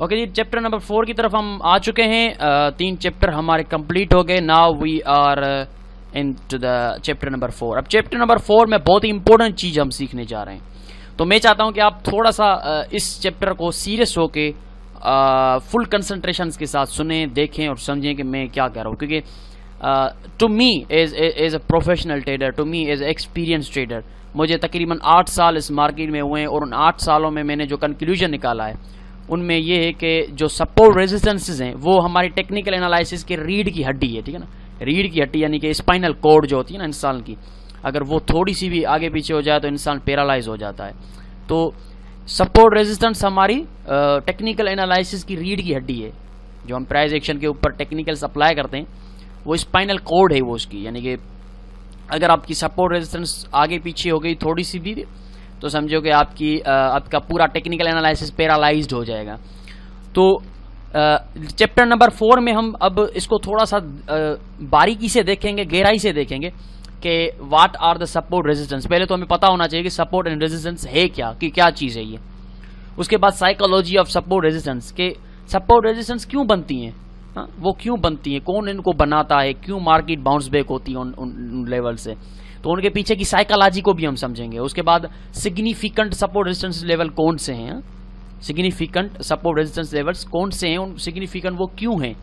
Okay जी, chapter number 4 की तरफ हम आ चुके हैं। 3 चैप्टर हमारे कंप्लीट हो गए। Now we are into the chapter number 4। अब चैप्टर नंबर 4 में बहुत ही इंपॉर्टेंट चीज़ हम सीखने जा रहे हैं, तो मैं चाहता हूं कि आप थोड़ा सा इस चैप्टर को सीरियस होके फुल कंसंट्रेशन के साथ सुने, देखें और समझें कि मैं क्या कह रहा हूँ। क्योंकि to me as a professional trader, to me as experience trader, मुझे तकरीबन 8 साल इस मार्केट में हुए हैं और उन 8 सालों में मैंने जो कंक्लूजन निकाला है उनमें यह है कि जो सपोर्ट रेजिस्टेंसेज हैं वो हमारी टेक्निकल एनालिसिस के रीढ़ की हड्डी है। ठीक है ना, रीढ़ की हड्डी यानी कि स्पाइनल कॉर्ड जो होती है ना इंसान की, अगर वो थोड़ी सी भी आगे पीछे हो जाए तो इंसान पैरालाइज हो जाता है। तो सपोर्ट रेजिस्टेंस हमारी टेक्निकल एनालिसिस की रीढ़ की हड्डी है। जो हम प्राइस एक्शन के ऊपर टेक्निकल सप्लाई करते हैं वो स्पाइनल कॉर्ड है वो उसकी, यानी कि अगर आपकी सपोर्ट रेजिस्टेंस आगे पीछे हो गई थोड़ी सी भी तो समझो कि आपका पूरा टेक्निकल एनालिसिस पैरालाइज्ड हो जाएगा। तो चैप्टर नंबर 4 में हम अब इसको थोड़ा सा बारीकी से देखेंगे, गहराई से देखेंगे कि what are the support resistance. पहले तो हमें पता होना चाहिए कि सपोर्ट एंड रेजिस्टेंस है क्या, कि क्या चीज़ है ये। उसके बाद साइकोलॉजी ऑफ सपोर्ट रेजिस्टेंस, के सपोर्ट रेजिस्टेंस क्यों बनती हैं, वो क्यों बनती हैं, कौन इनको बनाता है, क्यों मार्केट बाउंस बैक होती है उन लेवल से, तो उनके पीछे की साइकोलॉजी को भी हम समझेंगे। उसके बाद सिग्निफिकेंट सपोर्ट रेजिस्टेंस लेवल कौन से हैं, सिग्निफिकेंट सपोर्ट रेजिस्टेंस लेवल्स कौन से हैं, उन सिग्निफिकेंट वो क्यों हैं।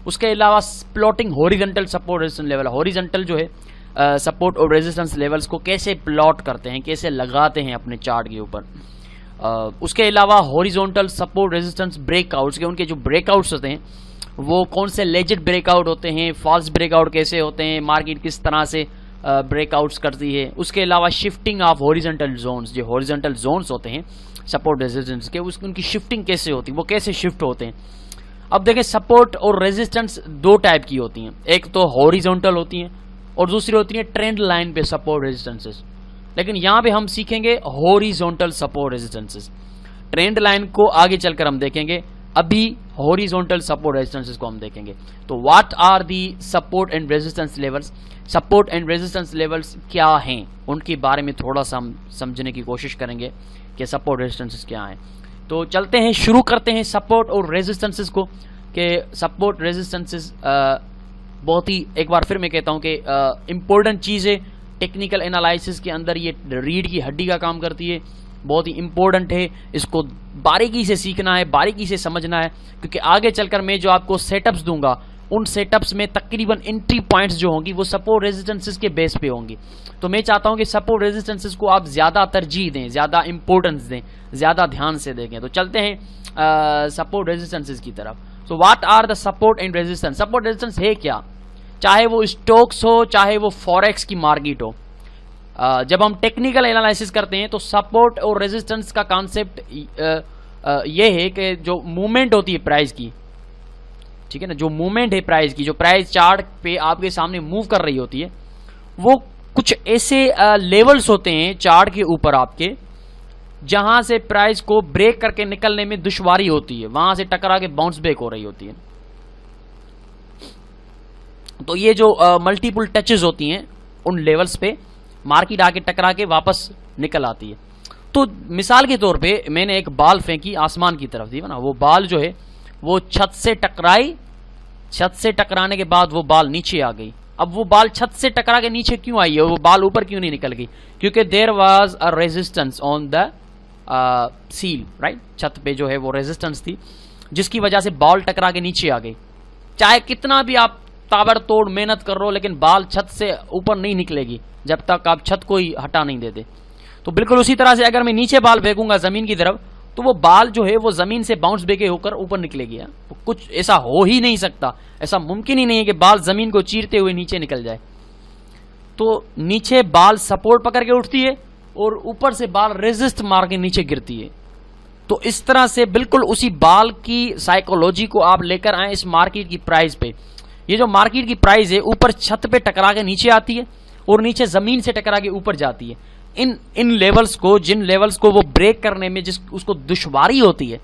उसके अलावा plotting horizontal support resistance level, horizontal जो है सपोर्ट और रेजिस्टेंस लेवल्स को कैसे प्लॉट करते हैं, कैसे लगाते हैं अपने चार्ट के ऊपर। उसके अलावा हॉरिजॉन्टल सपोर्ट रेजिस्टेंस ब्रेकआउट्स के, उनके जो ब्रेकआउट्स होते हैं वो कौन से लेजिट ब्रेकआउट होते हैं, फॉल्स ब्रेकआउट कैसे होते हैं, मार्केट किस तरह से ब्रेकआउट्स करती है। उसके अलावा शिफ्टिंग ऑफ हॉरिजॉन्टल जोन्स, जो हॉरिजॉन्टल जोन्स होते हैं सपोर्ट रेजिस्टेंस के, उनकी शिफ्टिंग कैसे होती है, वो कैसे शिफ्ट होते हैं। अब देखें, सपोर्ट और रेजिस्टेंस 2 टाइप की होती हैं, एक तो हॉरिजॉन्टल होती हैं और दूसरी होती है ट्रेंड लाइन पे सपोर्ट रेजिस्टेंसेस। लेकिन यहाँ पे हम सीखेंगे horizontal support resistances. Trend line को आगे चलकर हम देखेंगे, अभी हॉरिजॉन्टल सपोर्ट रेजिस्टेंसेस को हम देखेंगे। तो what are the support and resistance levels, support and resistance levels क्या हैं, उनके बारे में थोड़ा सा हम समझने की कोशिश करेंगे कि सपोर्ट रेजिस्टेंसेस क्या हैं। तो चलते हैं, शुरू करते हैं सपोर्ट और रेजिस्टेंसेस को। कि सपोर्ट रेजिस्टेंसेस बहुत ही, एक बार फिर मैं कहता हूं कि इंपॉर्टेंट चीज़ है टेक्निकल एनालिसिस के अंदर, ये रीढ़ की हड्डी का काम करती है, बहुत ही इंपॉर्टेंट है। इसको बारीकी से सीखना है, बारीकी से समझना है, क्योंकि आगे चलकर मैं जो आपको सेटअप्स दूंगा उन सेटअप्स में तकरीबन एंट्री पॉइंट्स जो होंगी वो सपोर्ट रेजिस्टेंसेस के बेस पे होंगी। तो मैं चाहता हूं कि सपोर्ट रेजिस्टेंसेस को आप ज़्यादा तरजीह दें, ज़्यादा इंपॉर्टेंस दें, ज़्यादा ध्यान से देखें। तो चलते हैं सपोर्ट रेजिस्टेंसेस की तरफ। So what are the support and resistance. Support resistance है क्या, चाहे वो स्टॉक्स हो, चाहे वो फॉरेक्स की मार्केट हो। जब हम टेक्निकल एनालिसिस करते हैं तो सपोर्ट और रेजिस्टेंस का कॉन्सेप्ट ये है कि जो मूवमेंट होती है प्राइस की, ठीक है ना, जो मूवमेंट है प्राइस की, जो प्राइस चार्ट पे आपके सामने मूव कर रही होती है, वो कुछ ऐसे लेवल्स होते हैं चार्ट के ऊपर आपके, जहां से प्राइस को ब्रेक करके निकलने में दुश्वारी होती है, वहां से टकरा के बाउंस बैक हो रही होती है। तो ये जो मल्टीपल टचेस होती हैं उन लेवल्स पे मार्केट आके टकरा के वापस निकल आती है। तो मिसाल के तौर पे मैंने एक बाल फेंकी आसमान की तरफ, थी ना, वो बाल जो है वो छत से टकराई, छत से टकराने के बाद वो बाल नीचे आ गई। अब वो बाल छत से टकरा के नीचे क्यों आई है, वो बाल ऊपर क्यों नहीं निकल गई, क्योंकि there was a resistance on the seal, right. छत पे जो है वो रेजिस्टेंस थी जिसकी वजह से बाल टकरा के नीचे आ गई। चाहे कितना भी आप ताबड़तोड़ मेहनत कर रहे हो, लेकिन बाल छत से ऊपर नहीं निकलेगी जब तक आप छत को ही हटा नहीं देते। तो बिल्कुल उसी तरह से अगर मैं नीचे बाल फेंकूंगा जमीन की तरफ, तो वो बाल जो है वो जमीन से बाउंस बैक होकर ऊपर निकलेगी। तो कुछ ऐसा हो ही नहीं सकता, ऐसा मुमकिन ही नहीं है कि बाल जमीन को चीरते हुए नीचे निकल जाए। तो नीचे बाल सपोर्ट पकड़ के उठती है और ऊपर से बाल रेजिस्ट मार के नीचे गिरती है। तो इस तरह से बिल्कुल उसी बाल की साइकोलॉजी को आप लेकर आए इस मार्केट की प्राइस पे। ये जो मार्केट की प्राइस है ऊपर छत पे टकरा के नीचे आती है और नीचे जमीन से टकरा के ऊपर जाती है। इन लेवल्स को, जिन लेवल्स को वो ब्रेक करने में उसको दुश्वारी होती है,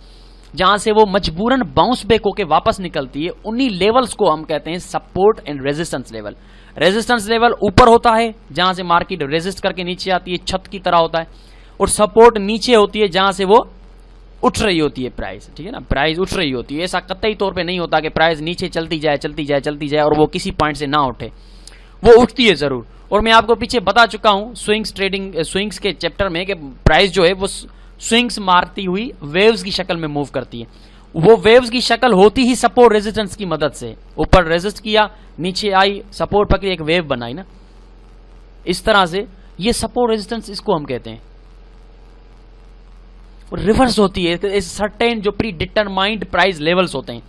जहां से वो मजबूरन बाउंस बैक होकर वापस निकलती है, उन्हीं लेवल्स को हम कहते हैं support and resistance level. Resistance level ऊपर होता है जहां से मार्केट रेजिस्ट करके नीचे आती है, छत की तरह होता है, और सपोर्ट नीचे होती है जहां से वो उठ रही होती है प्राइस, ठीक है ना, प्राइस उठ रही होती है। ऐसा कतई तौर पे नहीं होता कि प्राइस नीचे चलती जाए और वो किसी पॉइंट से ना उठे, वो उठती है जरूर। और मैं आपको पीछे बता चुका हूं स्विंग्स के चैप्टर में कि प्राइस जो है वो स्विंग्स मारती हुई वेव्स की शक्ल में मूव करती है। वो वेव्स की शक्ल होती ही सपोर्ट रेजिस्टेंस की मदद से, ऊपर रेजिस्ट किया, नीचे आई, सपोर्ट पकड़ी, एक वेव बनाई ना, इस तरह से ये सपोर्ट रेजिस्टेंस, इसको हम कहते हैं। रिवर्स होती है सर्टेन जो प्री डिटरमाइंड प्राइस लेवल्स होते हैं,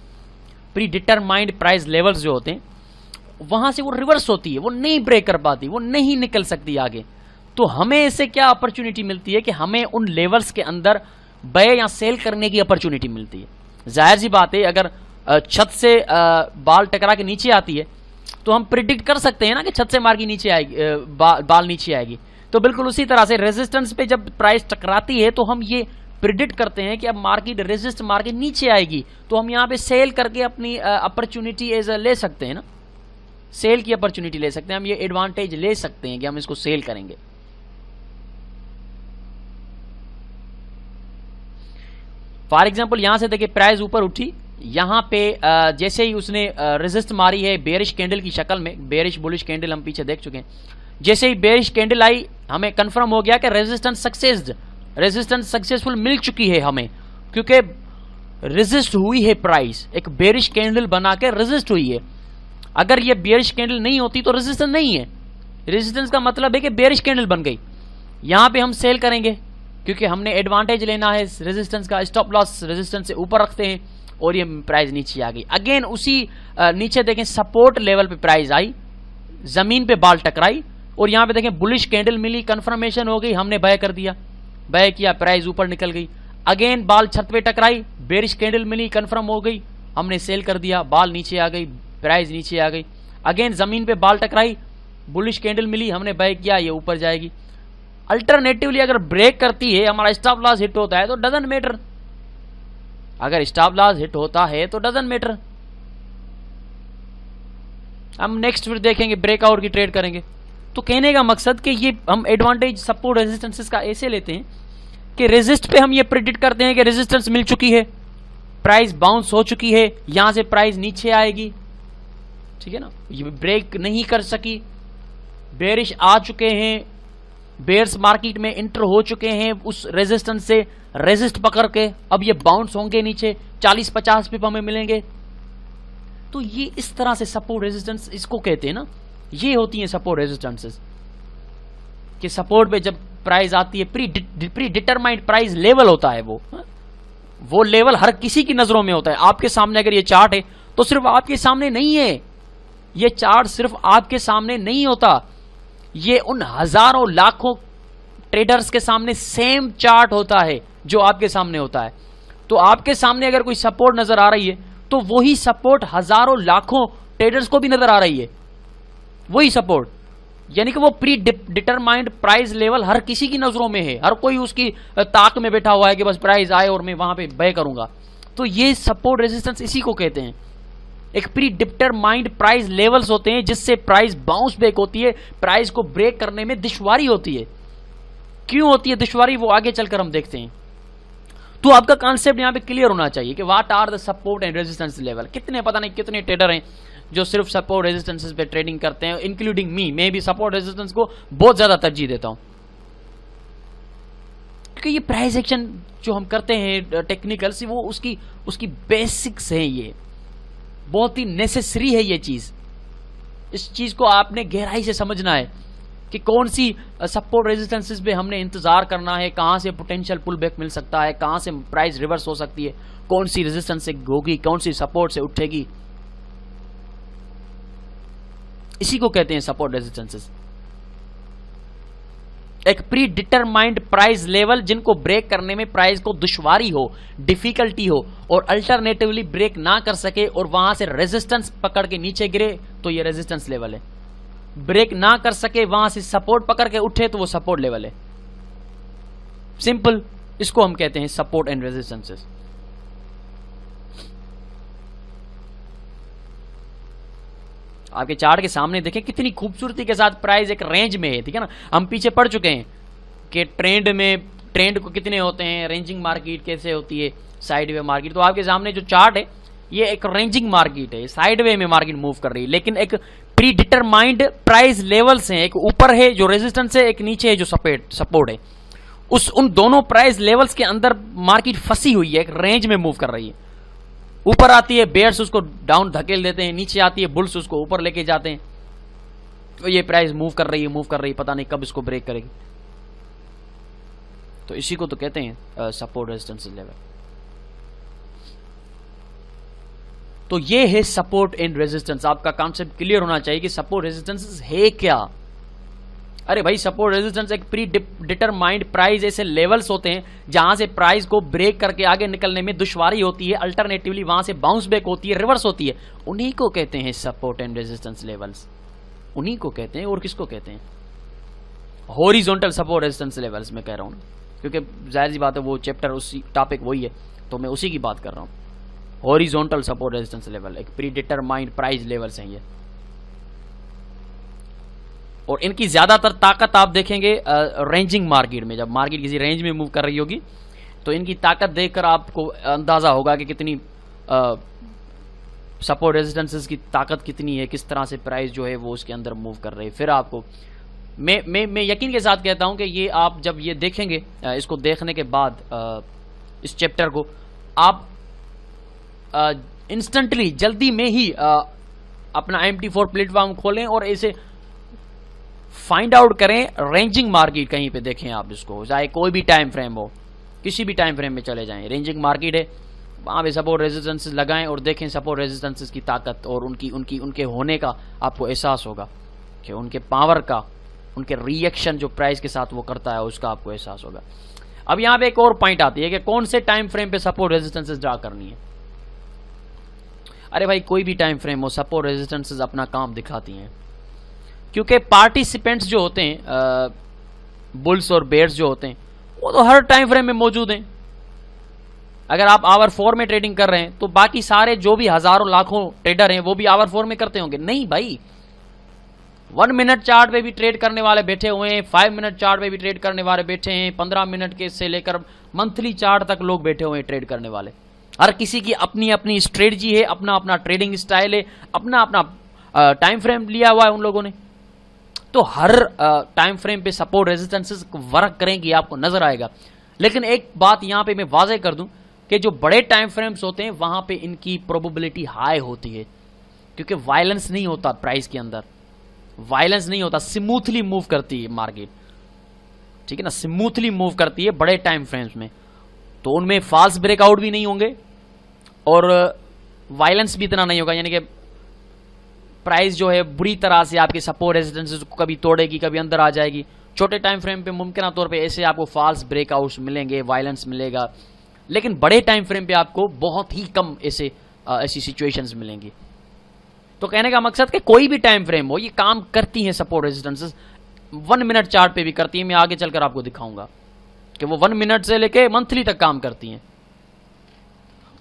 प्री डिटरमाइंड प्राइस लेवल्स जो होते हैं वहां से वो रिवर्स होती है, वो नहीं ब्रेक कर पाती, वो नहीं निकल सकती आगे। तो हमें इससे क्या अपॉर्चुनिटी मिलती है कि हमें उन लेवल्स के अंदर बाय या सेल करने की अपॉर्चुनिटी मिलती है। जाहिर सी बात है, अगर छत से बाल टकरा के नीचे आती है तो हम प्रिडिक्ट कर सकते हैं ना कि छत से मार के नीचे आएगी, बाल नीचे आएगी। तो बिल्कुल उसी तरह से रेजिस्टेंस पे जब प्राइस टकराती है तो हम ये प्रिडिक्ट करते हैं कि अब मार्केट रेजिस्ट मार के नीचे आएगी, तो हम यहाँ पे सेल करके अपनी अपॉर्चुनिटी एज ले सकते हैं ना, सेल की अपॉर्चुनिटी ले सकते हैं, हम ये एडवांटेज ले सकते हैं कि हम इसको सेल करेंगे। फॉर एग्जांपल यहां से देखिए प्राइस ऊपर उठी, यहां पे जैसे ही उसने रेजिस्ट मारी है बेरिश कैंडल की शक्ल में, बेरिश बुलिश कैंडल हम पीछे देख चुके हैं, जैसे ही बेरिश कैंडल आई हमें कंफर्म हो गया कि रेजिस्टेंस सक्सेसफुल मिल चुकी है हमें, क्योंकि रेजिस्ट हुई है प्राइस, एक बेरिश कैंडल बना के रेजिस्ट हुई है। अगर ये बेरिश कैंडल नहीं होती तो रेजिस्टेंस नहीं है, रेजिस्टेंस का मतलब है कि बेरिश कैंडल बन गई। यहां पे हम सेल करेंगे क्योंकि हमने एडवांटेज लेना है रेजिस्टेंस का, स्टॉप लॉस रेजिस्टेंस से ऊपर रखते हैं और ये प्राइस नीचे आ गई। अगेन उसी नीचे देखें सपोर्ट लेवल पे प्राइस आई, जमीन पे बाल टकराई और यहां पे देखें बुलिश कैंडल मिली, कंफर्मेशन हो गई, हमने बाय कर दिया, बाय किया, प्राइस ऊपर निकल गई। अगेन बाल छत पे टकराई, बेरिश कैंडल मिली, कंफर्म हो गई, हमने सेल कर दिया, बाल नीचे आ गई, प्राइस नीचे आ गई। अगेन जमीन पे बाल टकराई, बुलिश कैंडल मिली, हमने बाय किया, ये ऊपर जाएगी। अल्टरनेटिवली अगर ब्रेक करती है, हमारा स्टॉप लॉस हिट होता है तो डजंट मैटर, अगर स्टॉप लॉस हिट होता है तो डजंट मैटर। हम नेक्स्ट फिर देखेंगे ब्रेकआउट की ट्रेड करेंगे। तो कहने का मकसद कि ये हम एडवांटेज सपोर्ट रेजिस्टेंसेस का ऐसे लेते हैं कि रेजिस्ट पे हम ये प्रेडिक्ट करते हैं कि रेजिस्टेंस मिल चुकी है, प्राइस बाउंस हो चुकी है, यहां से प्राइस नीचे आएगी, ठीक है ना, ये ब्रेक नहीं कर सकी, बेरिश आ चुके हैं, बेयर्स मार्केट में इंटर हो चुके हैं उस रेजिस्टेंस से, रेजिस्ट पकड़ के अब ये बाउंस होंगे नीचे, 40-50 पिप हमें मिलेंगे। तो ये इस तरह से सपोर्ट रेजिस्टेंस इसको कहते हैं ना, ये होती है सपोर्ट रेजिस्टेंसेस कि सपोर्ट पे जब प्राइस आती है, प्री डिटरमाइंड प्राइस लेवल होता है, वो लेवल हर किसी की नजरों में होता है। आपके सामने अगर ये चार्ट है तो सिर्फ आपके सामने नहीं है, ये चार्ट सिर्फ आपके सामने नहीं होता, ये उन हजारों लाखों ट्रेडर्स के सामने सेम चार्ट होता है जो आपके सामने होता है। तो आपके सामने अगर कोई सपोर्ट नजर आ रही है तो वही सपोर्ट हजारों लाखों ट्रेडर्स को भी नजर आ रही है, वही सपोर्ट, यानी कि वो प्री डिटरमाइंड प्राइस लेवल हर किसी की नजरों में है, हर कोई उसकी ताक में बैठा हुआ है कि बस प्राइस आए और मैं वहां पे बाय करूंगा। तो ये सपोर्ट रेजिस्टेंस इसी को कहते हैं, एक प्री डिटरमाइंड प्राइस लेवल्स होते हैं जिससे प्राइस बाउंस बैक होती है, प्राइस को ब्रेक करने में दुश्वारी होती है। क्यों होती है दुश्वारी, वो आगे चलकर हम देखते हैं। तो आपका कॉन्सेप्ट यहां पे क्लियर होना चाहिए कि what are the support and resistance level. कितने पता नहीं कितने ट्रेडर हैं जो सिर्फ सपोर्ट रेजिस्टेंसेस पे ट्रेडिंग करते हैं, इंक्लूडिंग मी। मैं भी सपोर्ट रेजिस्टेंस को बहुत ज्यादा तरजीह देता हूं, क्योंकि ये प्राइस एक्शन जो हम करते हैं टेक्निकल से, वो उसकी बेसिक्स है, ये बहुत ही नेसेसरी है ये चीज। इस चीज को आपने गहराई से समझना है कि कौन सी सपोर्ट रेजिस्टेंसेस पे हमने इंतजार करना है, कहां से पोटेंशियल पुल बैक मिल सकता है, कहां से प्राइस रिवर्स हो सकती है, कौन सी रेजिस्टेंस से होगी, कौन सी सपोर्ट से उठेगी। इसी को कहते हैं सपोर्ट रेजिस्टेंसेस। एक प्री डिटरमाइंड प्राइस लेवल जिनको ब्रेक करने में प्राइस को दुश्वारी हो, डिफिकल्टी हो और अल्टरनेटिवली ब्रेक ना कर सके और वहां से रेजिस्टेंस पकड़ के नीचे गिरे तो ये रेजिस्टेंस लेवल है। ब्रेक ना कर सके, वहां से सपोर्ट पकड़ के उठे तो वो सपोर्ट लेवल है। सिंपल, इसको हम कहते हैं सपोर्ट एंड रेजिस्टेंसेस। आपके चार्ट के सामने देखें कितनी खूबसूरती के साथ प्राइस एक रेंज में है, ठीक है ना। हम पीछे पढ़ चुके हैं कि ट्रेंड में ट्रेंड को कितने होते हैं, रेंजिंग मार्केट कैसे होती है, साइडवे मार्केट। तो आपके सामने जो चार्ट है ये एक रेंजिंग मार्केट है, साइडवे में मार्केट मूव कर रही है, लेकिन एक प्री डिटरमाइंड प्राइस लेवल्स हैं, एक ऊपर है जो रेजिस्टेंस है, एक नीचे है जो सपोर्ट है। उन दोनों प्राइस लेवल्स के अंदर मार्केट फंसी हुई है, एक रेंज में मूव कर रही है। ऊपर आती है बेयर्स उसको डाउन धकेल देते हैं, नीचे आती है बुल्स उसको ऊपर लेके जाते हैं। तो ये प्राइस मूव कर रही है, पता नहीं कब इसको ब्रेक करेगी। तो इसी को तो कहते हैं सपोर्ट रेजिस्टेंस लेवल। तो ये है सपोर्ट एंड रेजिस्टेंस। आपका कॉन्सेप्ट क्लियर होना चाहिए कि सपोर्ट रेजिस्टेंस है क्या। अरे भाई, सपोर्ट रेजिस्टेंस एक प्री डिटरमाइंड प्राइस ऐसे लेवल्स होते हैं जहां से प्राइस को ब्रेक करके आगे निकलने में दुश्वारी होती है, अल्टरनेटिवली वहां से बाउंस बैक होती है, रिवर्स होती है। उन्हीं को कहते हैं सपोर्ट एंड रेजिस्टेंस लेवल्स, उन्हीं को कहते हैं। और किसको कहते हैं? हॉरिजॉन्टल सपोर्ट रेजिस्टेंस लेवल्स मैं कह रहा हूं, क्योंकि जाहिर सी बात है वो चैप्टर उसी टॉपिक वही है, तो मैं उसी की बात कर रहा हूं। हॉरिजॉन्टल सपोर्ट रेजिस्टेंस लेवल एक प्री डिटरमाइंड प्राइस लेवल्स हैं ये, और इनकी ज्यादातर ताकत आप देखेंगे रेंजिंग मार्केट में। जब मार्केट किसी रेंज में मूव कर रही होगी तो इनकी ताकत देखकर आपको अंदाजा होगा कि कितनी सपोर्ट रेजिस्टेंसेस की ताकत कितनी है, किस तरह से प्राइस जो है वो उसके अंदर मूव कर रही है। फिर आपको मैं यकीन के साथ कहता हूं कि ये आप जब ये देखेंगे, इसको देखने के बाद इस चैप्टर को आप इंस्टेंटली जल्दी में ही अपना MT4 प्लेटफॉर्म खोलें और इसे फाइंड आउट करें। रेंजिंग मार्केट कहीं पे देखें आप इसको, चाहे कोई भी टाइम फ्रेम हो, किसी भी टाइम फ्रेम में चले जाएं, रेंजिंग मार्केट है, वहां पे सपोर्ट रेजिस्टेंसेस लगाएं और देखें सपोर्ट रेजिस्टेंसेस की ताकत और उनके होने का आपको एहसास होगा कि उनके पावर का, उनके रिएक्शन जो प्राइस के साथ वो करता है उसका आपको एहसास होगा। अब यहां पे एक और पॉइंट आती है कि कौन से टाइम फ्रेम पे सपोर्ट रेजिस्टेंसेस ड्रा करनी है। अरे भाई, कोई भी टाइम फ्रेम हो, सपोर्ट रेजिस्टेंसेस अपना काम दिखाती हैं, क्योंकि पार्टिसिपेंट्स जो होते हैं, बुल्स और बेयर्स जो होते हैं, वो तो हर टाइम फ्रेम में मौजूद हैं। अगर आप आवर 4 में ट्रेडिंग कर रहे हैं तो बाकी सारे जो भी हजारों लाखों ट्रेडर हैं वो भी आवर 4 में करते होंगे? नहीं भाई, 1 मिनट चार्ट पे भी ट्रेड करने वाले बैठे हुए हैं, 5 मिनट चार्ट पे भी ट्रेड करने वाले बैठे हैं, 15 मिनट के से लेकर मंथली चार्ट तक लोग बैठे हुए हैं ट्रेड करने वाले। हर किसी की अपनी अपनी स्ट्रेटजी है, अपना अपना ट्रेडिंग स्टाइल है, अपना अपना टाइम फ्रेम लिया हुआ है उन लोगों ने। तो हर टाइम फ्रेम पे सपोर्ट रेजिस्टेंसेस वर्क करेंगी, आपको नजर आएगा। लेकिन एक बात यहां पे मैं वाजे कर दूं कि जो बड़े टाइम फ्रेम्स होते हैं वहां पे इनकी प्रोबेबिलिटी हाई होती है, क्योंकि वायलेंस नहीं होता प्राइस के अंदर, वायलेंस नहीं होता, स्मूथली मूव करती है मार्केट, ठीक है ना, स्मूथली मूव करती है बड़े टाइम फ्रेम्स में। तो उनमें फॉल्स ब्रेकआउट भी नहीं होंगे और वायलेंस भी इतना नहीं होगा, यानी कि प्राइस जो है बुरी तरह से आपके सपोर्ट रेजिस्टेंसेस को कभी तोड़ेगी, कभी अंदर आ जाएगी। छोटे टाइम फ्रेम पे मुमकिन तौर पे ऐसे आपको फॉल्स ब्रेकआउट्स मिलेंगे, वायलेंस मिलेगा, लेकिन बड़े टाइम फ्रेम पे आपको बहुत ही कम ऐसी सिचुएशंस मिलेंगी। तो कहने का मकसद कि कोई भी टाइम फ्रेम हो, ये काम करती हैं सपोर्ट रेजिस्टेंसेस, 1 मिनट चार्ट पे भी करती हैं। मैं आगे चलकर आपको दिखाऊंगा कि वो 1 मिनट से लेके मंथली तक काम करती हैं।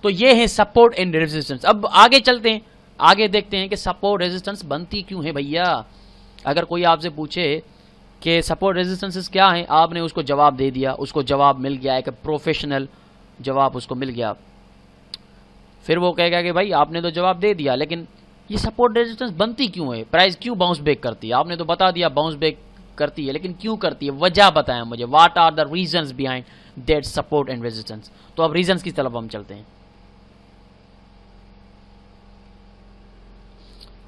तो ये है सपोर्ट एंड रेजिस्टेंस। अब आगे चलते हैं, आगे देखते हैं कि सपोर्ट रेजिस्टेंस बनती क्यों है भैया। अगर कोई आपसे पूछे कि सपोर्ट रेजिस्टेंसेस क्या हैं, आपने उसको जवाब दे दिया, उसको जवाब मिल गया, एक प्रोफेशनल जवाब उसको मिल गया, फिर वो कहेगा कि भाई आपने तो जवाब दे दिया, लेकिन ये सपोर्ट रेजिस्टेंस बनती क्यों है, प्राइस क्यों बाउंस बैक करती है? आपने तो बता दिया बाउंस बैक करती है, लेकिन क्यों करती है, वजह बताया मुझे। What are the reasons behind that support and resistance. तो अब रीजंस की तरफ हम चलते हैं।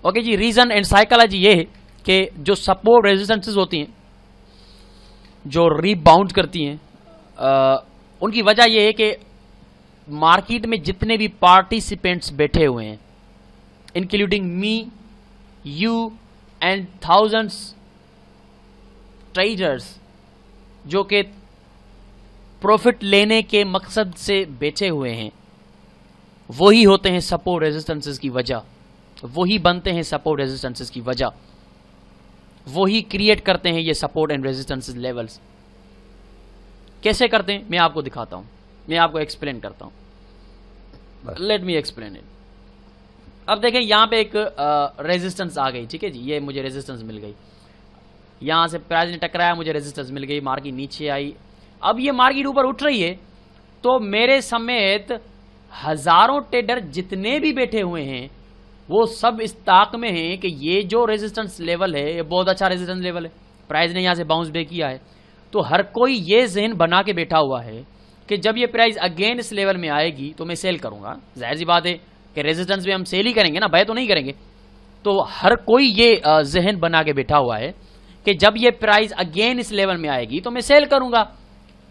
ओके जी, रीजन एंड साइकोलॉजी ये है कि जो सपोर्ट रेजिस्टेंसेस होती हैं, जो रीबाउंड करती हैं, उनकी वजह यह है कि मार्केट में जितने भी पार्टिसिपेंट्स बैठे हुए हैं, including me, you and thousands traders, जो कि प्रॉफिट लेने के मकसद से बैठे हुए हैं, वही होते हैं सपोर्ट रेजिस्टेंसेस की वजह, वही बनते हैं सपोर्ट रेजिस्टेंसेस की वजह, वही क्रिएट करते हैं ये सपोर्ट एंड रेजिस्टेंसेस लेवल्स। कैसे करते हैं मैं आपको दिखाता हूं, मैं आपको एक्सप्लेन करता हूं। Let me explain it. अब देखें, यहां पे एक रेजिस्टेंस आ गई, ठीक है जी, ये मुझे रेजिस्टेंस मिल गई, यहां से प्राइस ने टकराया, मुझे रेजिस्टेंस मिल गई, मार्केट नीचे आई, अब ये मार्केट ऊपर उठ रही है तो मेरे समेत हजारों ट्रेडर जितने भी बैठे हुए हैं वो सब इस ताक में हैं कि ये जो रेजिस्टेंस लेवल है ये बहुत अच्छा रेजिस्टेंस लेवल है, प्राइस ने यहाँ से बाउंस बैक किया है। तो हर कोई ये जहन बना के बैठा हुआ है कि जब ये प्राइस अगेन इस लेवल में आएगी तो मैं सेल करूंगा। जाहिर सी बात है कि रेजिस्टेंस में हम सेल ही करेंगे ना, बाय तो नहीं करेंगे। तो हर कोई ये जहन बना के बैठा हुआ है कि जब ये प्राइस अगेन इस लेवल में आएगी तो मैं सेल करूंगा।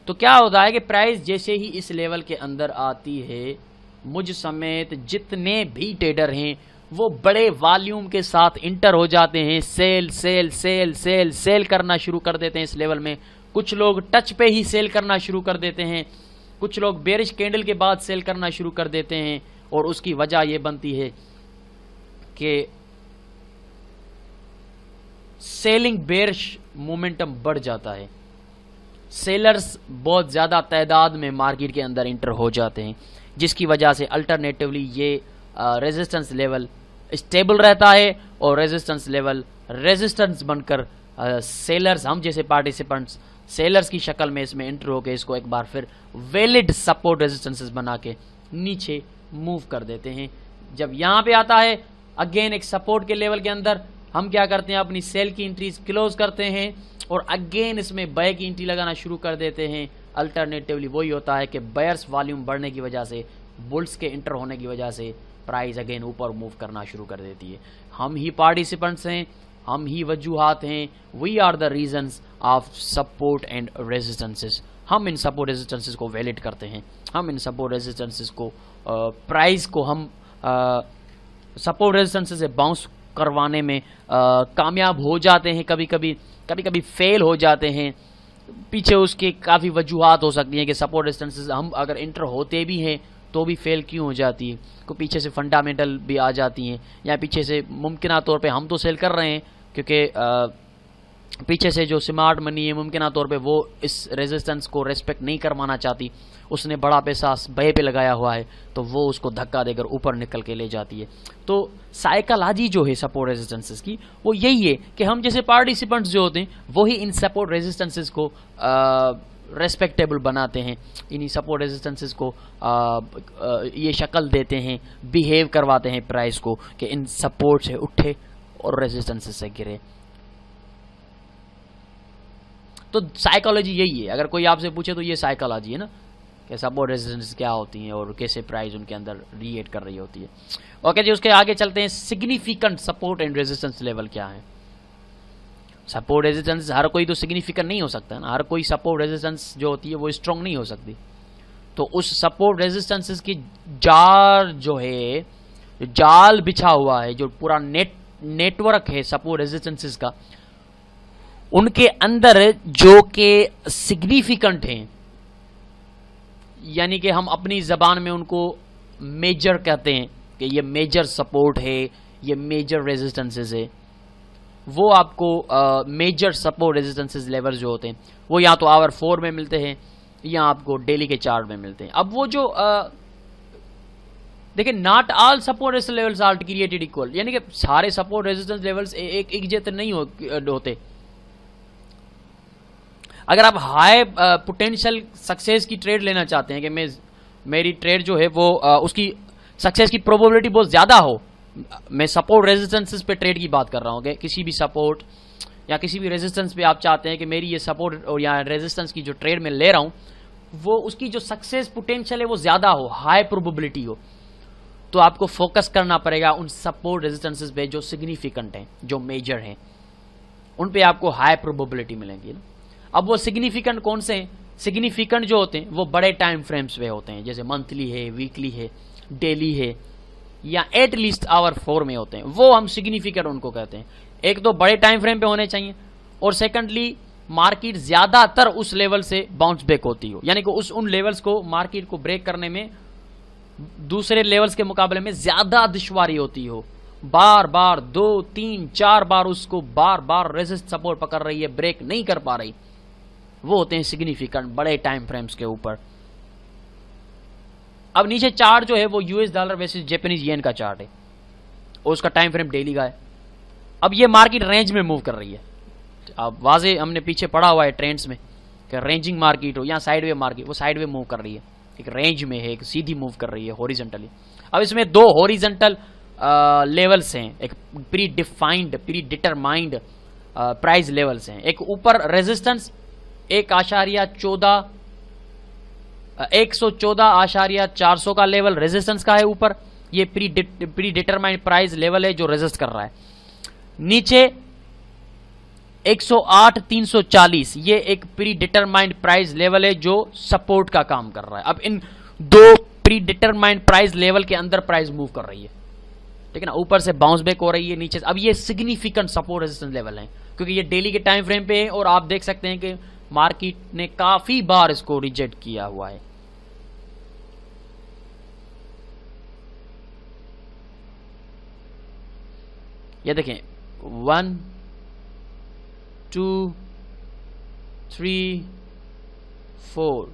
तो क्या होता है कि प्राइस जैसे ही इस लेवल के अंदर आती है, मुझ समेत जितने भी ट्रेडर हैं वो बड़े वॉल्यूम के साथ इंटर हो जाते हैं, sell sell sell sell sell करना शुरू कर देते हैं इस लेवल में। कुछ लोग टच पे ही सेल करना शुरू कर देते हैं, कुछ लोग बेरिश कैंडल के बाद सेल करना शुरू कर देते हैं। और उसकी वजह यह बनती है कि सेलिंग बेरिश मोमेंटम बढ़ जाता है, सेलर्स बहुत ज्यादा तादाद में मार्केट के अंदर इंटर हो जाते हैं, जिसकी वजह से अल्टरनेटिवली ये रेजिस्टेंस लेवल स्टेबल रहता है और रेजिस्टेंस लेवल रेजिस्टेंस बनकर सेलर्स, हम जैसे पार्टिसिपेंट्स सेलर्स की शक्ल में इसमें एंटर होकर इसको एक बार फिर वैलिड सपोर्ट रेजिस्टेंसेस बना के नीचे मूव कर देते हैं। जब यहाँ पे आता है अगेन एक सपोर्ट के लेवल के अंदर, हम क्या करते हैं, अपनी सेल की एंट्रीज क्लोज करते हैं और अगेन इसमें बाय की एंट्री लगाना शुरू कर देते हैं। अल्टरनेटिवली वही होता है कि बायर्स वॉल्यूम बढ़ने की वजह से, बुल्स के इंटर होने की वजह से प्राइस अगेन ऊपर मूव करना शुरू कर देती है। हम ही पार्टिसिपेंट्स हैं, हम ही वजूहात हैं, we are the reasons of support and resistances. हम इन सपोर्ट रेजिस्टेंसेस को वैलिड करते हैं, हम इन सपोर्ट रेजिस्टेंसेस को प्राइस को हम सपोर्ट रेजिस्टेंसेस से बाउंस करवाने में कामयाब हो जाते हैं। कभी कभी फेल हो जाते हैं। पीछे उसके काफ़ी वजूहात हो सकती हैं कि सपोर्ट रेजिस्टेंसेस हम अगर इंटर होते भी हैं तो भी फेल क्यों हो जाती है, को पीछे से फंडामेंटल भी आ जाती हैं, या पीछे से मुमकिन तौर पे हम तो सेल कर रहे हैं क्योंकि पीछे से जो स्मार्ट मनी है मुमकिन तौर पे वो इस रेजिस्टेंस को रेस्पेक्ट नहीं करवाना चाहती, उसने बड़ा पैसा बहे पे लगाया हुआ है तो वो उसको धक्का देकर ऊपर निकल के ले जाती है। तो साइकोलॉजी जो है सपोर्ट रेजिस्टेंसेस की वो यही है कि हम जैसे पार्टिसिपेंट्स जो होते हैं वही इन सपोर्ट रेजिस्टेंसेस को रेस्पेक्टेबल बनाते हैं, इन्हीं सपोर्ट रेजिस्टेंसेस को ये शक्ल देते हैं, बिहेव करवाते हैं प्राइस को कि इन सपोर्ट से उठे और रेजिस्टेंसेस से गिरे। तो साइकोलॉजी यही है। अगर कोई आपसे पूछे तो ये साइकोलॉजी है ना कि सपोर्ट रेजिस्टेंस क्या होती हैं और कैसे प्राइस उनके अंदर रिएक्ट कर रही होती है। ओके जी, उसके आगे चलते हैं। Significant support and resistance level क्या है? सपोर्ट रेजिस्टेंस हर कोई तो सिग्निफिकेंट नहीं हो सकता ना, हर कोई सपोर्ट रेजिस्टेंस जो होती है वो स्ट्रॉन्ग नहीं हो सकती। तो उस सपोर्ट रेजिस्टेंसेस की जार जो है, जाल बिछा हुआ है, जो पूरा नेटवर्क है सपोर्ट रेजिस्टेंसेस का, उनके अंदर जो के सिग्निफिकेंट हैं, यानी कि हम अपनी जबान में उनको मेजर कहते हैं कि ये मेजर सपोर्ट है, ये मेजर रेजिस्टेंसेस है, वो आपको मेजर सपोर्ट रेजिस्टेंसेस लेवल जो होते हैं वो या तो आवर 4 में मिलते हैं या आपको डेली के चार्ट में मिलते हैं। अब वो जो देखिए, not all support resistance levels are created equal, यानी कि सारे सपोर्ट रेजिस्टेंस लेवल्स एक जैसे नहीं होते। अगर आप हाई पोटेंशियल सक्सेस की ट्रेड लेना चाहते हैं कि मेरी ट्रेड जो है वो उसकी सक्सेस की प्रोबेबिलिटी बहुत ज़्यादा हो, मैं सपोर्ट रेजिस्टेंसेस पे ट्रेड की बात कर रहा हूँ कि किसी भी सपोर्ट या किसी भी रेजिस्टेंस पे आप चाहते हैं कि मेरी ये सपोर्ट और या रेजिस्टेंस की जो ट्रेड मैं ले रहा हूँ वो उसकी जो सक्सेस पोटेंशियल है वो ज़्यादा हो, हाई प्रोबेबिलिटी हो, तो आपको फोकस करना पड़ेगा उन सपोर्ट रेजिस्टेंसेस पे जो सिग्निफिकेंट हैं, जो मेजर हैं, उन पे आपको हाई प्रोबेबिलिटी मिलेंगी ना। अब वो सिग्निफिकेंट कौन से हैं? सिग्निफिकेंट जो होते हैं वो बड़े टाइम फ्रेम्स पे होते हैं, जैसे मंथली है, वीकली है, डेली है, या एटलीस्ट आवर 4 में होते हैं, वो हम सिग्निफिकेंट उनको कहते हैं। एक तो बड़े टाइम फ्रेम पे होने चाहिए और सेकंडली मार्केट ज्यादातर उस लेवल से बाउंस बैक होती हो, यानी कि उन लेवल्स को मार्केट को ब्रेक करने में दूसरे लेवल्स के मुकाबले में ज्यादा दुश्वारी होती हो, बार बार 2 3 4 बार उसको बार बार रेजिस्ट सपोर्ट पकड़ रही है, ब्रेक नहीं कर पा रही, वो होते हैं सिग्निफिकेंट बड़े टाइम फ्रेम्स के ऊपर। अब नीचे चार्ट जो है वो US dollar versus Japanese yen का चार्ट है और उसका टाइम फ्रेम डेली का है। अब ये मार्केट रेंज में मूव कर रही है, अब वाजे हमने पीछे पढ़ा हुआ है ट्रेंड्स में कि रेंजिंग मार्केट हो या साइडवे मार्केट, वो साइडवे मूव कर रही है, एक रेंज में है, एक सीधी मूव कर रही है हॉरिजॉन्टली। अब इसमें दो हॉरिजॉन्टल लेवल्स हैं, एक pre defined pre determined price levels हैं। एक ऊपर रेजिस्टेंस 114,400 का लेवल रेजिस्टेंस का है ऊपर, ये प्री डिटरमाइंड प्राइस लेवल है जो रेजिस्ट कर रहा है। नीचे 108,340 ये एक प्री डिटरमाइंड प्राइस लेवल है जो सपोर्ट का काम कर रहा है। अब इन दो प्री डिटरमाइंड प्राइस लेवल के अंदर प्राइस मूव कर रही है, ठीक है ना, ऊपर से बाउंस बैक हो रही है नीचे से। अब ये सिग्निफिकेंट सपोर्ट रेजिस्टेंस लेवल है क्योंकि ये डेली के टाइम फ्रेम पे है और आप देख सकते हैं कि मार्केट ने काफी बार इसको रिजेक्ट किया हुआ है। ये देखें 1 2 3 4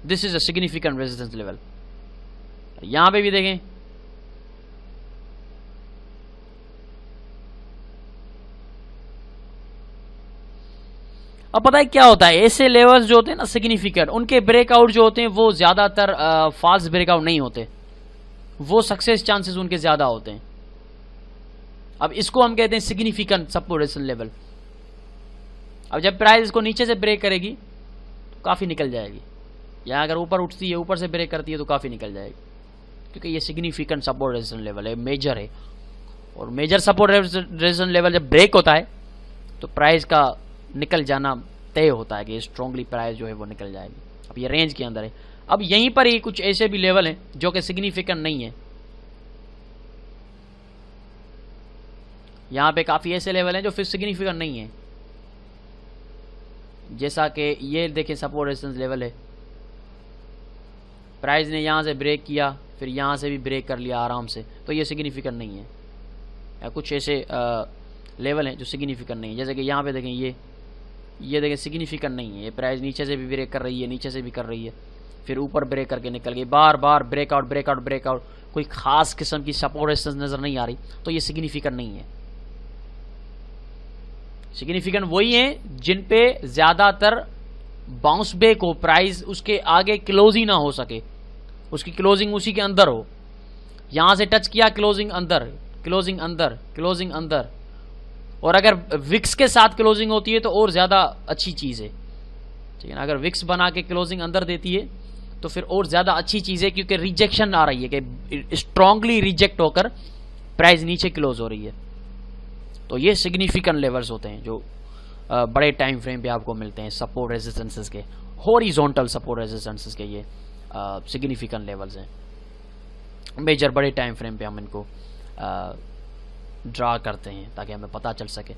this is a significant resistance level. यहां पे भी देखें अब पता है क्या होता है, ऐसे लेवल्स जो होते हैं ना सिग्निफिकेंट, उनके ब्रेकआउट जो होते हैं वो ज्यादातर फॉल्स ब्रेकआउट नहीं होते, वो सक्सेस चांसेस उनके ज्यादा होते हैं। अब इसको हम कहते हैं सिग्निफिकेंट सपोर्ट रेजिस्टेंस लेवल। अब जब प्राइस इसको नीचे से ब्रेक करेगी तो काफी निकल जाएगी, या अगर ऊपर उठती है ऊपर से ब्रेक करती है तो काफी निकल जाएगी, क्योंकि ये सिग्निफिकेंट सपोर्ट रेजिस्टेंस लेवल है, मेजर है। और मेजर सपोर्ट रेजिस्टेंस लेवल जब ब्रेक होता है तो प्राइस का निकल जाना तय होता है कि स्ट्रांगली प्राइस जो है वो निकल जाएगी। अब ये रेंज के अंदर है। अब यहीं पर ही कुछ ऐसे भी लेवल हैं जो कि सिग्निफिकेंट नहीं है। यहां पे काफी ऐसे लेवल हैं जो फिर सिग्निफिकेंट नहीं है, जैसा कि ये देखें सपोर्ट रेजिस्टेंस लेवल है, प्राइस ने यहां से ब्रेक किया फिर यहां से भी ब्रेक कर लिया आराम से, तो ये सिग्निफिकेंट नहीं है। या कुछ ऐसे लेवल हैं जो सिग्निफिकेंट नहीं है, जैसे कि यहाँ पे देखें ये देखें सिग्निफिकेंट नहीं है। ये प्राइस नीचे से भी ब्रेक कर रही है, नीचे से भी कर रही है, फिर ऊपर ब्रेक करके निकल गई, बार बार ब्रेकआउट ब्रेकआउट ब्रेकआउट, कोई खास किस्म की सपोर्ट रेजिस्टेंस नजर नहीं आ रही, तो ये सिग्निफिकेंट नहीं है। सिग्निफिकेंट वही है जिन पे ज्यादातर बाउंस बैक हो, प्राइस उसके आगे क्लोज ही ना हो सके, उसकी क्लोजिंग उसी के अंदर हो। यहां से टच किया क्लोजिंग अंदर, क्लोजिंग अंदर, क्लोजिंग अंदर, और अगर विक्स के साथ क्लोजिंग होती है तो और ज्यादा अच्छी चीज है, ठीक है ना। अगर विक्स बना के क्लोजिंग अंदर देती है तो फिर और ज्यादा अच्छी चीज है, क्योंकि रिजेक्शन आ रही है कि स्ट्रांगली रिजेक्ट होकर प्राइस नीचे क्लोज हो रही है। तो ये सिग्निफिकेंट लेवल्स होते हैं जो बड़े टाइम फ्रेम पे आपको मिलते हैं, सपोर्ट रेजिस्टेंसेस के, हॉरिजॉन्टल सपोर्ट रेजिस्टेंसेस के ये सिग्निफिकेंट लेवल्स हैं। मेजर बड़े टाइम फ्रेम पे हम इनको ड्रा करते हैं ताकि हमें पता चल सके।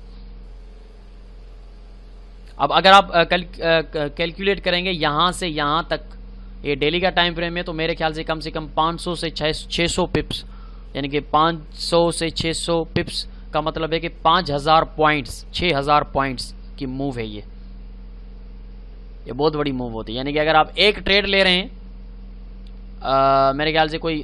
अब अगर आप कैलकुलेट करेंगे यहां से यहां तक, ये डेली का टाइम फ्रेम है, तो मेरे ख्याल से कम 500 से 600 पिप्स, यानी कि 500 से 600 पिप्स का मतलब है कि 5000 पॉइंट्स, 6000 पॉइंट्स की मूव है ये बहुत बड़ी मूव होती है। यानी कि अगर आप एक ट्रेड ले रहे हैं, मेरे ख्याल से कोई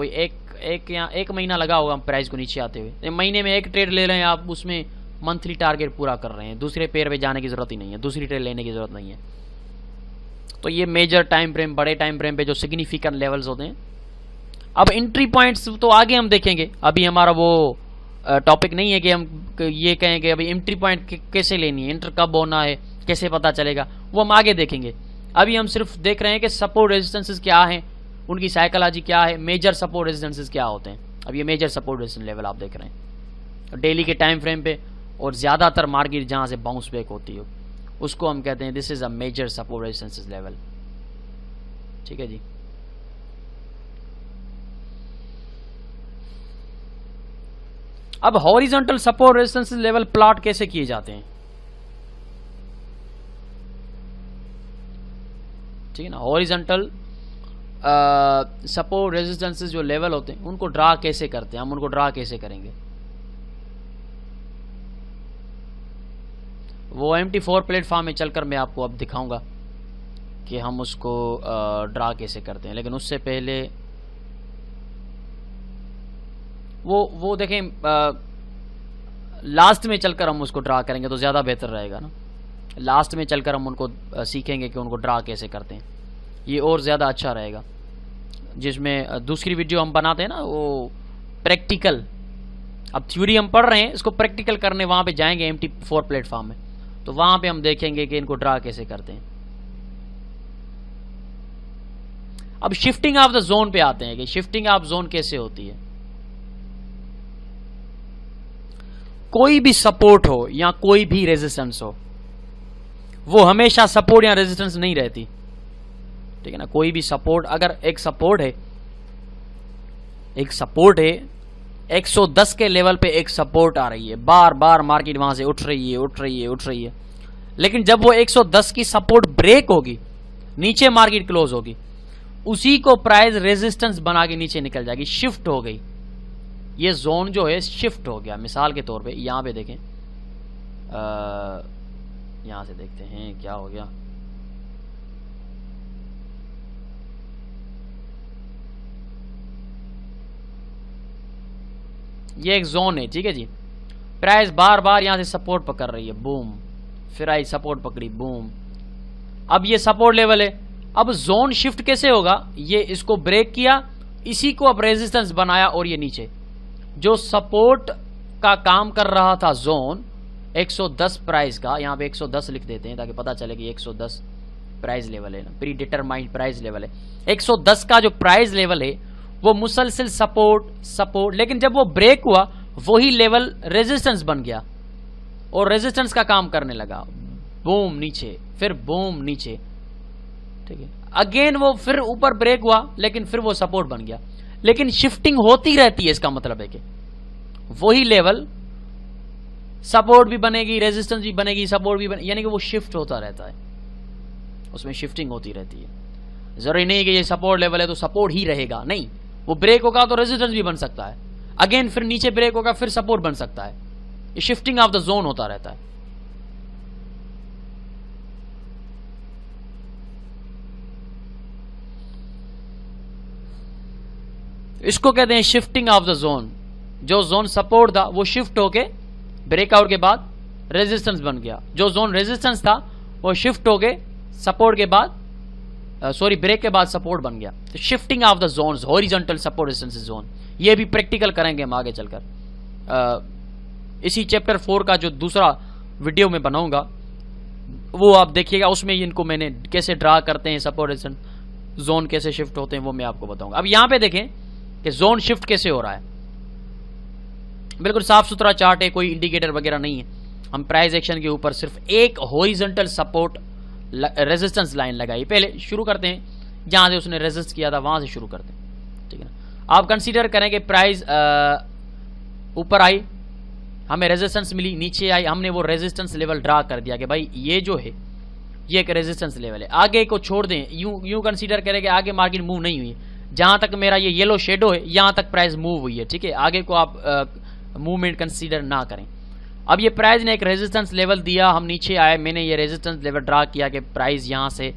एक महीना लगा होगा प्राइस को नीचे आते हुए, महीने में एक ट्रेड ले रहे हैं आप, उसमें मंथली टारगेट पूरा कर रहे हैं, दूसरे पेयर पे जाने की जरूरत ही नहीं है, दूसरी ट्रेड लेने की जरूरत नहीं है। तो ये मेजर टाइम फ्रेम, बड़े टाइम फ्रेम पे जो सिग्निफिकेंट लेवल्स होते हैं। अब एंट्री पॉइंट्स तो आगे हम देखेंगे, अभी हमारा वो टॉपिक नहीं है कि हम ये कहें कि अभी एंट्री पॉइंट कैसे लेनी है, एंटर कब होना है, कैसे पता चलेगा, वो हम आगे देखेंगे। अभी हम सिर्फ देख रहे हैं कि सपोर्ट रेजिस्टेंसेस क्या हैं, उनकी साइकोलॉजी क्या है, मेजर सपोर्ट रेजिस्टेंसेस क्या होते हैं। अब ये मेजर सपोर्ट रेजिस्टेंस लेवल आप देख रहे हैं डेली के टाइम फ्रेम पे, और ज्यादातर मार्केट जहां से बाउंस बैक होती हो उसको हम कहते हैं this is a major support resistances level. ठीक है जी। अब horizontal support resistances level plot कैसे किए जाते हैं, ठीक है ना। हॉरिजॉन्टल सपोर्ट रेजिस्टेंसेस जो लेवल होते हैं उनको ड्रा कैसे करते हैं, हम उनको ड्रा कैसे करेंगे, वो MT4 प्लेटफॉर्म में चलकर मैं आपको अब दिखाऊंगा कि हम उसको ड्रा कैसे करते हैं। लेकिन उससे पहले वो देखें, लास्ट में चलकर हम उसको ड्रा करेंगे तो ज्यादा बेहतर रहेगा ना। लास्ट में चलकर हम उनको सीखेंगे कि उनको ड्रा कैसे करते हैं, ये और ज़्यादा अच्छा रहेगा। जिसमें दूसरी वीडियो हम बनाते हैं ना वो प्रैक्टिकल, अब थ्योरी हम पढ़ रहे हैं, इसको प्रैक्टिकल करने वहाँ पे जाएंगे MT4 प्लेटफॉर्म में, तो वहाँ पे हम देखेंगे कि इनको ड्रा कैसे करते हैं। अब शिफ्टिंग ऑफ द जोन पे आते हैं कि शिफ्टिंग ऑफ जोन कैसे होती है। कोई भी सपोर्ट हो या कोई भी रेजिस्टेंस हो, वो हमेशा सपोर्ट या रेजिस्टेंस नहीं रहती, ठीक है ना। कोई भी सपोर्ट, अगर एक सपोर्ट है 110 के लेवल पे एक सपोर्ट आ रही है, बार बार मार्केट वहां से उठ रही है, लेकिन जब वो 110 की सपोर्ट ब्रेक होगी, नीचे मार्केट क्लोज होगी, उसी को प्राइस रेजिस्टेंस बना के नीचे निकल जाएगी, शिफ्ट हो गई। ये जोन जो है शिफ्ट हो गया। मिसाल के तौर पे यहां पे देखें, यहां से देखते हैं क्या हो गया। ये एक जोन है, ठीक है जी। प्राइस बार बार यहां से सपोर्ट पकड़ रही है, बूम, फिर आई सपोर्ट पकड़ी, बूम। अब ये सपोर्ट लेवल है। अब जोन शिफ्ट कैसे होगा, ये इसको ब्रेक किया, इसी को अब रेजिस्टेंस बनाया, और ये नीचे जो सपोर्ट का काम कर रहा था जोन 110 प्राइस का, यहां पे 110 लिख देते हैं ताकि पता चले कि 110 प्राइस लेवल है ना, प्री डिटरमाइंड प्राइस लेवल है। 110 का जो प्राइस लेवल है वो मुसलसिल सपोर्ट, लेकिन जब वो ब्रेक हुआ वही लेवल रेजिस्टेंस बन गया और रेजिस्टेंस का काम करने लगा, बूम नीचे, फिर बूम नीचे, ठीक है। अगेन वो फिर ऊपर ब्रेक हुआ, लेकिन फिर वो सपोर्ट बन गया, लेकिन शिफ्टिंग होती रहती है। इसका मतलब है कि वही लेवल सपोर्ट भी बनेगी, रेजिस्टेंस भी बनेगी, सपोर्ट भी बनेगी, यानी कि वो शिफ्ट होता रहता है, उसमें शिफ्टिंग होती रहती है। जरूरी नहीं कि ये सपोर्ट लेवल है तो सपोर्ट ही रहेगा, नहीं, वो ब्रेक होगा तो रेजिस्टेंस भी बन सकता है, अगेन फिर नीचे ब्रेक होगा फिर सपोर्ट बन सकता है। ये शिफ्टिंग ऑफ द जोन होता रहता है। इसको कहते हैं शिफ्टिंग ऑफ द जोन। जो जोन सपोर्ट था वो शिफ्ट होके ब्रेकआउट के बाद रेजिस्टेंस बन गया, जो जोन रेजिस्टेंस था वो शिफ्ट होके सपोर्ट के बाद ब्रेक के बाद सपोर्ट बन गया। तो shifting of the zones, horizontal support resistance zone, ये भी प्रैक्टिकल करेंगे हम आगे चलकर। इसी चैप्टर 4 का जो दूसरा वीडियो में बनाऊंगा वो आप देखिएगा, उसमें इनको मैंने कैसे ड्रा करते हैं, सपोर्ट रेजिस्टेंस जोन कैसे शिफ्ट होते हैं वो मैं आपको बताऊंगा। अब यहां पे देखें कि जोन शिफ्ट कैसे हो रहा है, बिल्कुल साफ सुथरा चार्ट है, कोई इंडिकेटर वगैरह नहीं है। हम प्राइस एक्शन के ऊपर सिर्फ एक हॉरिजॉन्टल सपोर्ट रेजिस्टेंस लाइन लगाई। पहले शुरू करते हैं जहां से उसने रेजिस्ट किया था, वहां से शुरू करते हैं, ठीक है ना। आप कंसीडर करें कि प्राइस ऊपर आई, हमें रेजिस्टेंस मिली, नीचे आई, हमने वो रेजिस्टेंस लेवल ड्रा कर दिया कि भाई ये जो है ये एक रेजिस्टेंस लेवल है, आगे को छोड़ दें। यूं कंसीडर करें कि आगे मार्केट मूव नहीं हुई, जहां तक मेरा ये येलो शेडो है यहां तक प्राइस मूव हुई है, ठीक है। आगे को आप मूवमेंट कंसीडर ना करें। अब ये प्राइस ने एक रेजिस्टेंस लेवल दिया, हम नीचे आए, मैंने ये रेजिस्टेंस लेवल ड्रा किया कि प्राइस यहां से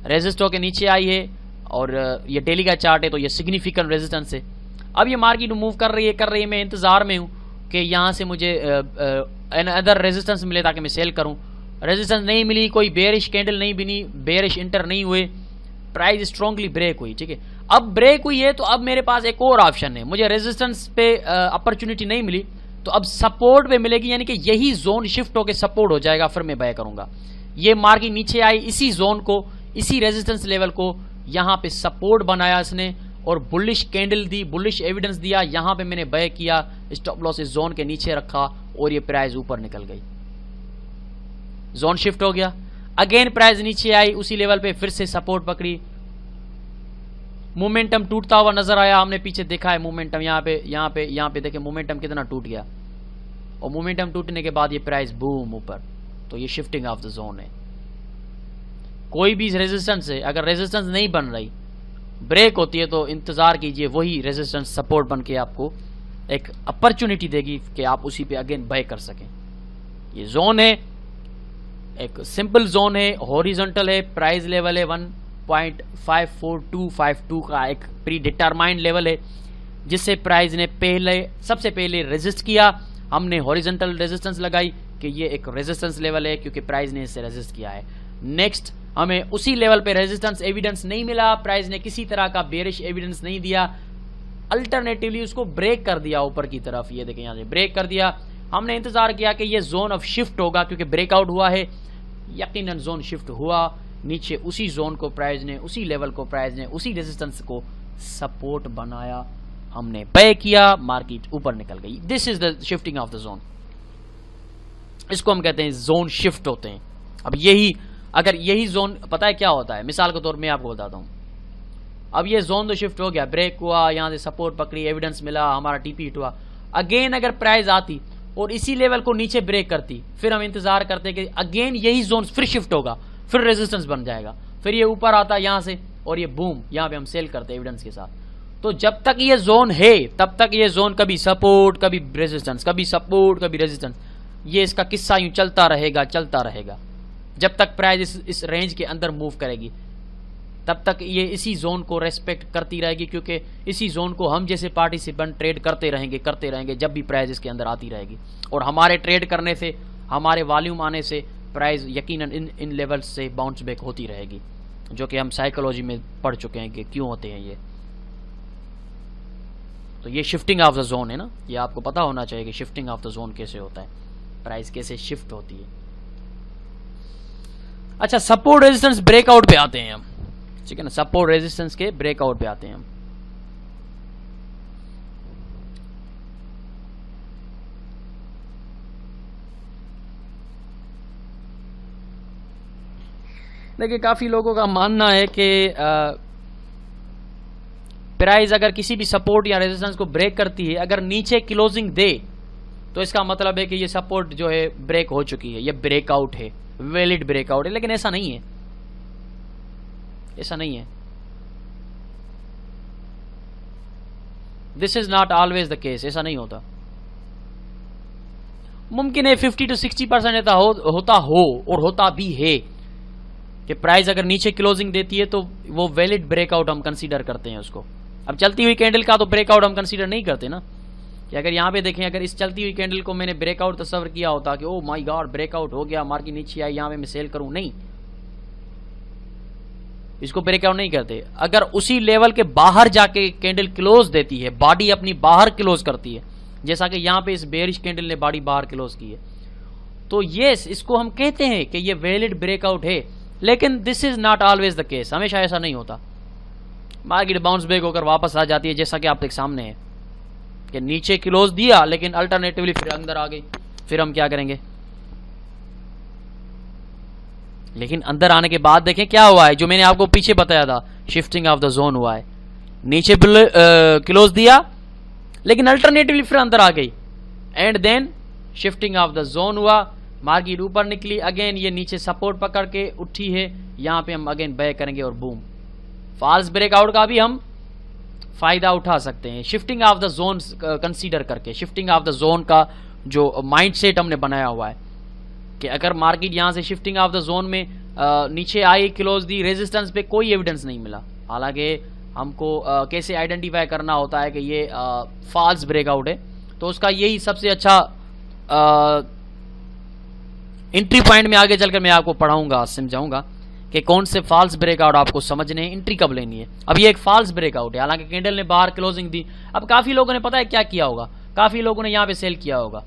रेजिस्ट होकर नीचे आई है, और ये डेली का चार्ट है तो ये सिग्निफिकेंट रेजिस्टेंस है। अब ये मार्केट मूव कर रही है, मैं इंतजार में हूं कि यहां से मुझे अदर रेजिस्टेंस मिले ताकि मैं सेल करूं। रेजिस्टेंस नहीं मिली, कोई बेयरिश कैंडल नहीं बनी, बेयरिश इंटर नहीं हुए, प्राइस स्ट्रांगली ब्रेक हुई, ठीक है। अब ब्रेक हुई है तो अब मेरे पास एक और ऑप्शन है, मुझे रेजिस्टेंस पे अपॉर्चुनिटी नहीं मिली तो अब सपोर्ट पे मिलेगी, यानी कि यही जोन शिफ्ट होकर सपोर्ट हो जाएगा, फिर मैं बाय करूंगा। ये मार्केट नीचे आई, इसी जोन को, इसी रेजिस्टेंस लेवल को यहां पे सपोर्ट बनाया इसने और बुलिश कैंडल दी, बुलिश एविडेंस दिया, यहां पे मैंने बाय किया, स्टॉप लॉस इस जोन के नीचे रखा और ये प्राइस ऊपर निकल गई, जोन शिफ्ट हो गया। अगेन प्राइस नीचे आई, उसी लेवल पे फिर से सपोर्ट पकड़ी, मोमेंटम टूटता हुआ नजर आया, हमने पीछे देखा है मोमेंटम, यहाँ पे देखें मोमेंटम कितना टूट गया, और मोमेंटम टूटने के बाद ये प्राइस बूम ऊपर, तो ये शिफ्टिंग ऑफ द जोन है। कोई भी रेजिस्टेंस है, अगर रेजिस्टेंस नहीं बन रही, ब्रेक होती है, तो इंतजार कीजिए, वही रेजिस्टेंस सपोर्ट बन के आपको एक अपॉर्चुनिटी देगी कि आप उसी पे अगेन बाय कर सकें। ये जोन है, एक सिंपल जोन है, हॉरिजॉन्टल है, प्राइस लेवल है 1.54252 का एक प्री डिटरमाइंड लेवल है, जिससे प्राइस ने सबसे पहले रेजिस्ट किया, हमने हॉरिजॉन्टल रेजिस्टेंस लगाई, कि ये एक रेजिस्टेंस लेवल है क्योंकि प्राइस ने इससे रेजिस्ट किया है। नेक्स्ट हमें उसी लेवल पे रेजिस्टेंस एविडेंस नहीं मिला, प्राइस ने किसी तरह का बेरिश एविडेंस नहीं दिया, अल्टरनेटिवली उसको ब्रेक कर दिया ऊपर की तरफ। ये देखें यहाँ से ब्रेक कर दिया। हमने इंतजार किया कि ये जोन ऑफ शिफ्ट होगा क्योंकि ब्रेकआउट हुआ है, यकीनन जोन शिफ्ट हुआ नीचे। उसी जोन को प्राइस ने, उसी लेवल को प्राइस ने, उसी रेजिस्टेंस को सपोर्ट बनाया, हमने पे किया, मार्केट ऊपर निकल गई। This is the shifting of the zone. इसको हम कहते हैं जोन शिफ्ट होते हैं। अब यही, अगर यही जोन, पता है क्या होता है, मिसाल के तौर में आपको बताता हूं। अब ये जोन तो शिफ्ट हो गया, ब्रेक हुआ, यहां से सपोर्ट पकड़ी, एविडेंस मिला, हमारा टीपी हिट हुआ। अगेन अगर प्राइस आती और इसी लेवल को नीचे ब्रेक करती, फिर हम इंतजार करते कि अगेन यही जोन फिर शिफ्ट होगा, फिर रेजिस्टेंस बन जाएगा, फिर ये ऊपर आता यहां से और ये बूम, यहां पे हम सेल करते एविडेंस के साथ। तो जब तक ये जोन है तब तक ये जोन कभी सपोर्ट, कभी रेजिस्टेंस, कभी सपोर्ट, कभी रेजिस्टेंस, ये इसका किस्सा यूं चलता रहेगा, चलता रहेगा जब तक प्राइस इस रेंज के अंदर मूव करेगी, तब तक ये इसी जोन को रेस्पेक्ट करती रहेगी, क्योंकि इसी जोन को हम जैसे पार्टिसिपेंट ट्रेड करते रहेंगे जब भी प्राइस इसके अंदर आती रहेगी। और हमारे ट्रेड करने से, हमारे वॉल्यूम आने से प्राइस यकीनन इन लेवल्स से बाउंस बैक होती रहेगी, जो कि हम साइकोलॉजी में पढ़ चुके हैं कि क्यों होते हैं ये। तो ये शिफ्टिंग ऑफ द जोन है ना, ये आपको पता होना चाहिए कि शिफ्टिंग ऑफ द जोन कैसे होता है, प्राइस कैसे शिफ्ट होती है। अच्छा, सपोर्ट रेजिस्टेंस ब्रेकआउट पे आते हैं हम, ठीक है ना, सपोर्ट रेजिस्टेंस के ब्रेकआउट पे आते हैं हम। देखिए, काफी लोगों का मानना है कि प्राइस अगर किसी भी सपोर्ट या रेजिस्टेंस को ब्रेक करती है, अगर नीचे क्लोजिंग दे, तो इसका मतलब है कि ये सपोर्ट जो है ब्रेक हो चुकी है, ये ब्रेकआउट है, वैलिड ब्रेकआउट है। लेकिन ऐसा नहीं है, ऐसा नहीं है। This is not always the case, ऐसा नहीं होता। मुमकिन है 50 to 60% होता हो और होता भी है कि प्राइस अगर नीचे क्लोजिंग देती है तो वो वैलिड ब्रेकआउट हम कंसीडर करते हैं उसको। अब चलती हुई कैंडल का तो ब्रेकआउट हम कंसीडर नहीं करते ना, कि अगर यहां पे देखें, अगर इस चलती हुई कैंडल को मैंने ब्रेकआउट तस्वर किया होता कि ओ माय गॉड ब्रेकआउट हो गया, मार्केट नीचे आई, यहां पे मैं सेल करूं, नहीं, इसको ब्रेकआउट नहीं करते। अगर उसी लेवल के बाहर जाके कैंडल क्लोज देती है, बॉडी अपनी बाहर क्लोज करती है, जैसा कि यहां पे इस बेरिश कैंडल ने बॉडी बाहर क्लोज की है, तो यस, इसको हम कहते हैं कि ये वैलिड ब्रेकआउट है। लेकिन this is not always the case, हमेशा ऐसा नहीं होता। मार्केट बाउंस बैक होकर वापस आ जाती है, जैसा कि आपके सामने है कि नीचे क्लोज दिया लेकिन अल्टरनेटिवली फिर अंदर आ गई। फिर हम क्या करेंगे, लेकिन अंदर आने के बाद देखें क्या हुआ है, जो मैंने आपको पीछे बताया था, शिफ्टिंग ऑफ द जोन हुआ है। नीचे क्लोज दिया लेकिन अल्टरनेटिवली फिर अंदर आ गई, and then shifting of the zone हुआ, मार्केट ऊपर निकली, अगेन ये नीचे सपोर्ट पकड़ के उठी है, यहां पे हम अगेन बाय करेंगे और बूम, फॉल्स ब्रेकआउट का भी हम फायदा उठा सकते हैं, shifting of the zone consider करके। शिफ्टिंग ऑफ द जोन का जो माइंडसेट हमने बनाया हुआ है कि अगर मार्केट यहां से शिफ्टिंग ऑफ द जोन में नीचे आई, क्लोज दी, रेजिस्टेंस पे कोई एविडेंस नहीं मिला, हालांकि हमको कैसे आइडेंटिफाई करना होता है कि ये फॉल्स ब्रेकआउट है, तो उसका यही सबसे अच्छा एंट्री पॉइंट में आगे चलकर मैं आपको पढ़ाऊंगा, समझाऊंगा कि कौन से फॉल्स ब्रेकआउट आपको समझने हैं, एंट्री कब लेनी है। अब ये एक फॉल्स ब्रेकआउट है, हालांकि कैंडल ने बाहर क्लोजिंग दी। अब काफी लोगों ने पता है क्या किया होगा, काफी लोगों ने यहां पे सेल किया होगा,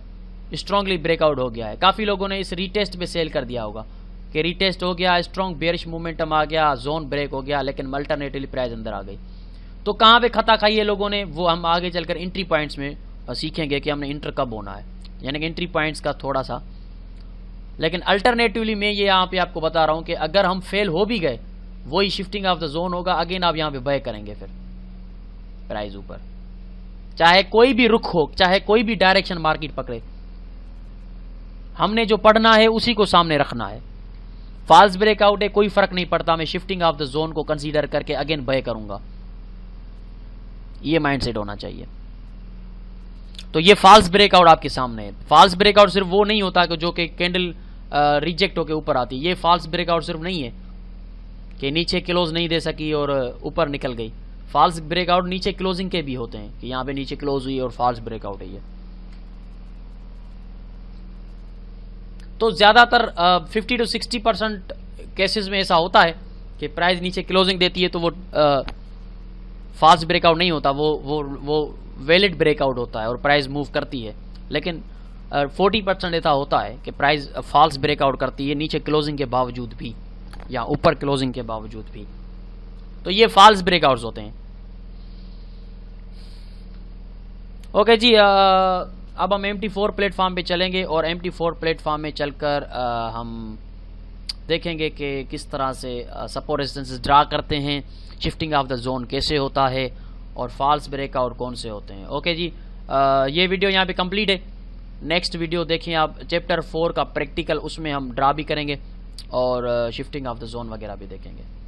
स्ट्रांगली ब्रेकआउट हो गया है, काफी लोगों ने इस रीटेस्ट पे सेल कर दिया होगा कि रीटेस्ट हो गया, स्ट्रांग बेयरिश मोमेंटम आ गया, जोन ब्रेक हो गया, लेकिन अल्टरनेटिवली प्राइस अंदर आ गई। तो कहां पे खता खाई है लोगों ने, वो हम आगे चलकर एंट्री पॉइंट्स में सीखेंगे कि हमने इंटर कब होना है, यानी कि एंट्री पॉइंट्स का थोड़ा सा। लेकिन अल्टरनेटिवली मैं ये यहाँ पे आपको बता रहा हूं कि अगर हम फेल हो भी गए, वही शिफ्टिंग ऑफ द जोन होगा, अगेन आप यहां पे बाय करेंगे फिर प्राइस ऊपर, चाहे कोई भी रुख हो, चाहे कोई भी डायरेक्शन मार्केट पकड़े, हमने जो पढ़ना है उसी को सामने रखना है। फॉल्स ब्रेकआउट है, कोई फर्क नहीं पड़ता, मैं शिफ्टिंग ऑफ द जोन को कंसीडर करके अगेन बाय करूंगा, ये माइंडसेट होना चाहिए। तो ये फॉल्स ब्रेकआउट आपके सामने है। फॉल्स ब्रेकआउट सिर्फ वो नहीं होता कि जो कि कैंडल रिजेक्ट होकर ऊपर आती है, ये फॉल्स ब्रेकआउट सिर्फ नहीं है कि नीचे क्लोज नहीं दे सकी और ऊपर निकल गई। फॉल्स ब्रेकआउट नीचे क्लोजिंग के भी होते हैं कि यहां पे नीचे क्लोज हुई और फॉल्स ब्रेकआउट है ये। तो ज़्यादातर 50 to 60% केसेस में ऐसा होता है कि प्राइस नीचे क्लोजिंग देती है तो वो फास्ट ब्रेकआउट नहीं होता, वो वैलिड ब्रेकआउट होता है और प्राइस मूव करती है। लेकिन 40% ऐसा होता है कि प्राइस फॉल्स ब्रेकआउट करती है नीचे क्लोजिंग के बावजूद भी या ऊपर क्लोजिंग के बावजूद भी। तो ये फॉल्स ब्रेकआउट्स होते हैं। ओके जी, अब हम MT4 प्लेटफॉर्म पे चलेंगे और MT4 प्लेटफॉर्म में चलकर हम देखेंगे कि किस तरह से सपोर्ट रेजिस्टेंसेस ड्रा करते हैं, शिफ्टिंग ऑफ द जोन कैसे होता है और फॉल्स ब्रेकआउट कौन से होते हैं। ओके जी, ये वीडियो यहाँ पे कंप्लीट है। नेक्स्ट वीडियो देखें आप चैप्टर 4 का प्रैक्टिकल, उसमें हम ड्रा भी करेंगे और शिफ्टिंग ऑफ द जोन वगैरह भी देखेंगे।